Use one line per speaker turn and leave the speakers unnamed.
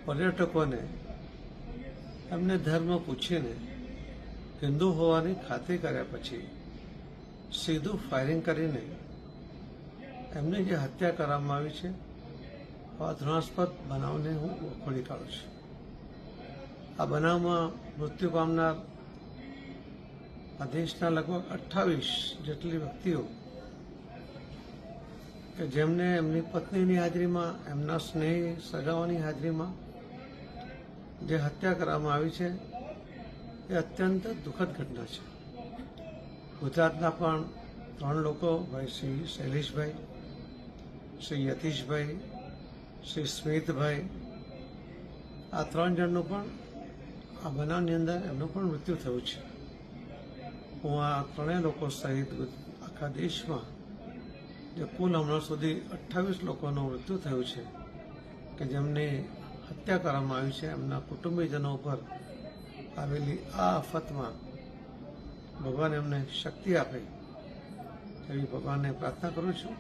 પર્યટકોને એમને ધર્મ પૂછીને હિન્દુ હોવાની ખાતરી કર્યા પછી સીધું ફાયરિંગ કરીને એમની જે હત્યા કરવામાં આવી છે આ ઘૃણાસ્પદ બનાવને હું વખોડી કાઢું છું. આ બનાવમાં મૃત્યુ પામનાર આ દેશના લગભગ 28 જેટલી વ્યક્તિઓ કે જેમને એમની પત્નીની હાજરીમાં, એમના સ્નેહી સગાઓની હાજરીમાં જે હત્યા કરવામાં આવી છે એ અત્યંત દુઃખદ ઘટના છે. ગુજરાતના પણ 3 લોકો, ભાઈ શ્રી શૈલેષભાઈ, શ્રી યતીશભાઈ, શ્રી સ્મિતભાઈ, આ 3 જણનું પણ આ બનાવની અંદર એમનું પણ મૃત્યુ થયું છે. હું આ 3 લોકો સહિત આખા દેશમાં જે કુલ હમણાં સુધી 28 લોકોનું મૃત્યુ થયું છે કે જેમની હત્યા કરવામાં આવી છે, એમના કુટુંબીજનો ઉપર આવેલી આ આફતમાં ભગવાન એમને શક્તિ આપે એવી ભગવાનને પ્રાર્થના કરું છું.